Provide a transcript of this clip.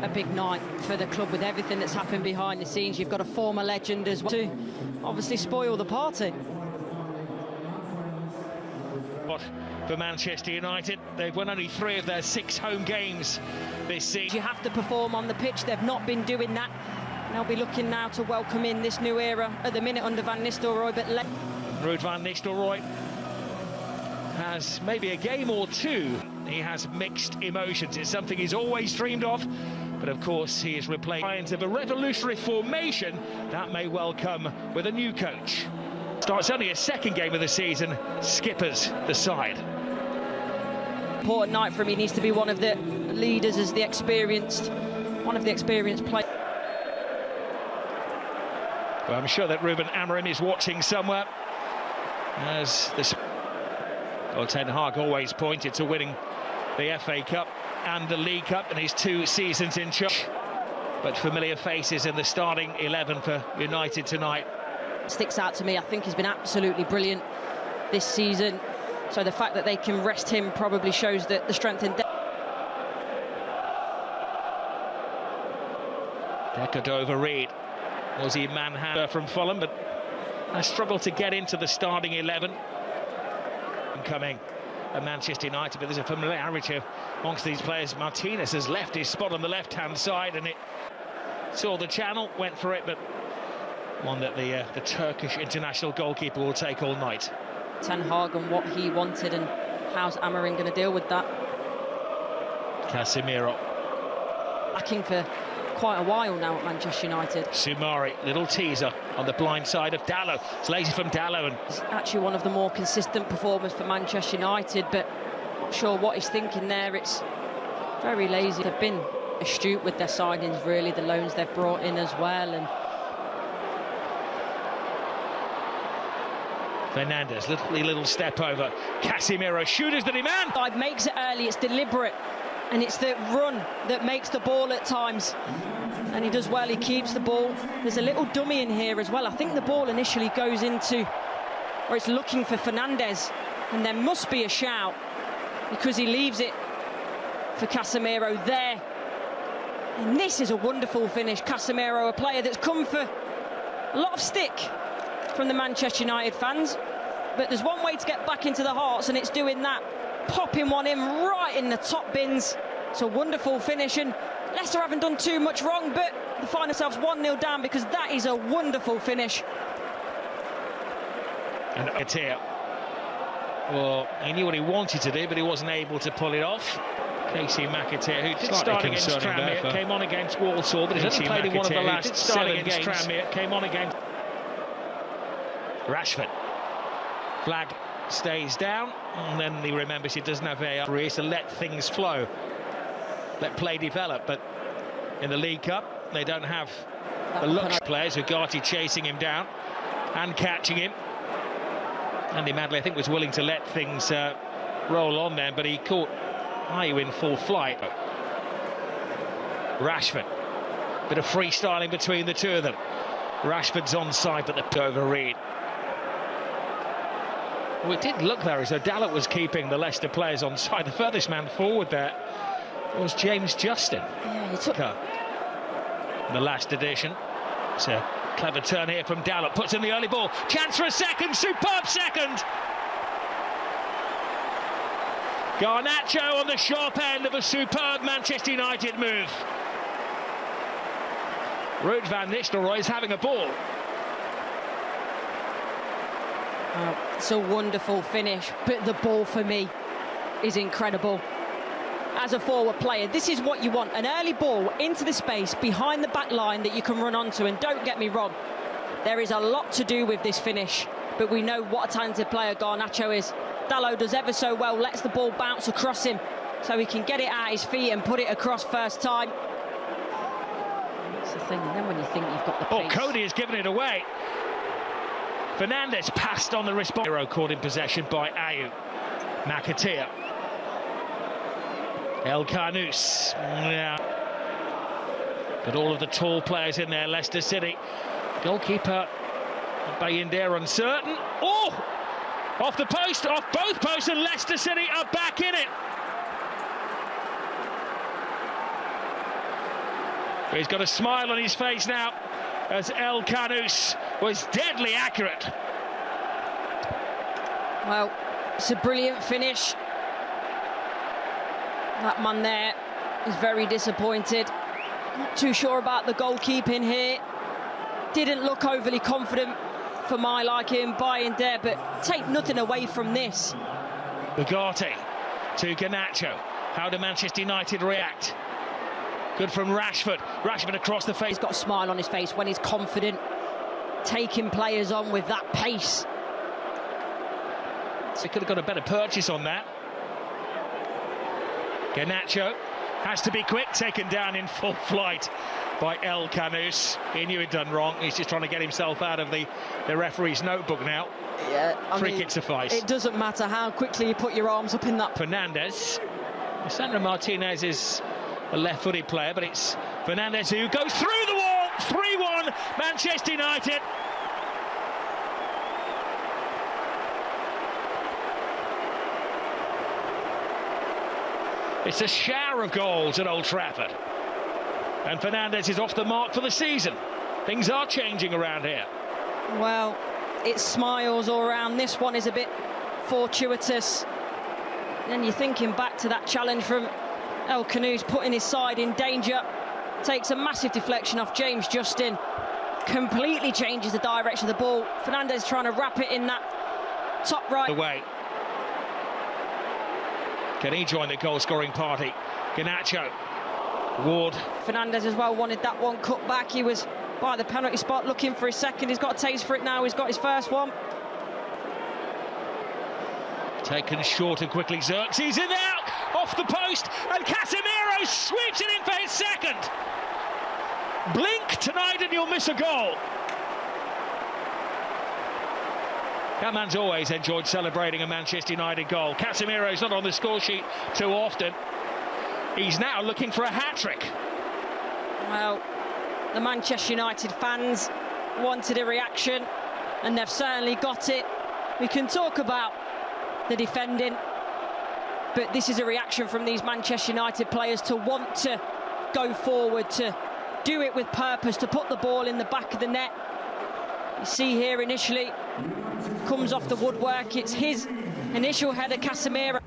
a big night for the club with everything that's happened behind the scenes. You've got a former legend as well to obviously spoil the party. For Manchester United, they've won only 3 of their 6 home games this season. You have to perform on the pitch. They've not been doing that. And they'll be looking now to welcome in this new era at the minute under Van Nistelrooy. But Ruud van Nistelrooy has maybe a game or 2. He has mixed emotions. It's something he's always dreamed of. But of course, he is replaced of a revolutionary formation that may well come with a new coach. Starts only a 2nd game of the season, skippers the side. Important night for him. He needs to be one of the leaders as the experienced players. Well, I'm sure that Ruben Amorim is watching somewhere. As Ten Hag always pointed to winning the FA Cup and the League Cup in his 2 seasons in charge. But familiar faces in the starting 11 for United tonight. Sticks out to me. I think he's been absolutely brilliant this season. So the fact that they can rest him probably shows that the strength and depth. Reed was he manhandler from Fulham, but has struggled to get into the starting 11. Coming at Manchester United, but there's a familiarity amongst these players. Martinez has left his spot on the left-hand side, and it saw the channel, went for it, but one that the Turkish international goalkeeper will take all night. Ten Hag and what he wanted, and how's Amorim going to deal with that? Casemiro. Lacking for quite a while now at Manchester United. Sumari, little teaser on the blind side of Dalot. It's lazy from Dalot. And he's actually one of the more consistent performers for Manchester United, but not sure what he's thinking there. It's very lazy. They've been astute with their signings, really, the loans they've brought in as well. And Fernandes, little step over. Casemiro, shooters the demand. Side makes it early, it's deliberate, and it's the run that makes the ball at times. And he does well, he keeps the ball. There's a little dummy in here as well. I think the ball initially goes into, or it's looking for Fernandes, and there must be a shout because he leaves it for Casemiro there. And this is a wonderful finish. Casemiro, a player that's come for a lot of stick from the Manchester United fans, but there's one way to get back into the hearts, and it's doing that, popping one in right in the top bins. It's a wonderful finish, and Leicester haven't done too much wrong, but they find themselves 1-0 down because that is a wonderful finish. And Katia, well, he knew what he wanted to do, but he wasn't able to pull it off. Casey McAteer, who did start against Tranmere, came on against Walsall, but he's only played in one of the last 7 games. Tranmere, came on against Rashford. Flag stays down, and then he remembers he doesn't have VAR to let things flow, let play develop. But in the League Cup, they don't have the luxury players. Ugarte chasing him down and catching him. Andy Madley, I think, was willing to let things roll on then, but he caught Ayew in full flight. Rashford, bit of freestyling between the two of them. Rashford's onside, but the over Reed. Well, it did look there as though Dalot was keeping the Leicester players on side. The furthest man forward there was James Justin. Yeah, he took the last edition. It's a clever turn here from Dalot. Puts in the early ball. Chance for a second. Superb second. Garnacho on the sharp end of a superb Manchester United move. Ruud van Nistelrooy is having a ball. It's a wonderful finish, but the ball for me is incredible. As a forward player, this is what you want, an early ball into the space behind the back line that you can run onto. And don't get me wrong, there is a lot to do with this finish, but we know what a talented player Garnacho is. Dalot does ever so well, lets the ball bounce across him so he can get it at his feet and put it across first time. That's the thing, and then when you think you've got the pace. Oh, Cody has given it away. Fernandes passed on the response. Caught in possession by Ayew. McAteer. El Carnous. Yeah. But all of the tall players in there, Leicester City. Goalkeeper Bayindir uncertain. Oh! Off the post, off both posts, and Leicester City are back in it. He's got a smile on his face now, as El Kanous was deadly accurate. Well, it's a brilliant finish. That man there is very disappointed. Not too sure about the goalkeeping here. Didn't look overly confident for my liking, buying there, but take nothing away from this. Ugarte to Garnacho. How do Manchester United react? Good from Rashford. Rashford across the face. He's got a smile on his face when he's confident, taking players on with that pace. He could have got a better purchase on that. Garnacho has to be quick, taken down in full flight by El Kanous. He knew he'd done wrong. He's just trying to get himself out of the referee's notebook now. Yeah, free kick suffice. It doesn't matter how quickly you put your arms up in that. Fernandes. Sandro Martinez is a left-footed player, but it's Fernandes who goes through the wall. 3-1 Manchester United. It's a shower of goals at Old Trafford. And Fernandes is off the mark for the season. Things are changing around here. Well, it's smiles all around. This one is a bit fortuitous. Then you're thinking back to that challenge from El Kanous, putting his side in danger. Takes a massive deflection off James Justin. Completely changes the direction of the ball. Fernandes trying to wrap it in that top right. Away. Can he join the goal-scoring party? Garnacho. Ward. Fernandes as well wanted that one cut back. He was by the penalty spot looking for his second. He's got a taste for it now. He's got his first one. Taken short and quickly. Xerxes in there, off the post, and Casemiro sweeps it in for his second. Blink tonight and you'll miss a goal. That man's always enjoyed celebrating a Manchester United goal. Casemiro's not on the score sheet too often. He's now looking for a hat-trick. Well, the Manchester United fans wanted a reaction, and they've certainly got it. We can talk about the defending, but this is a reaction from these Manchester United players to want to go forward, to do it with purpose, to put the ball in the back of the net. You see here initially, comes off the woodwork, it's his initial header, Casemiro.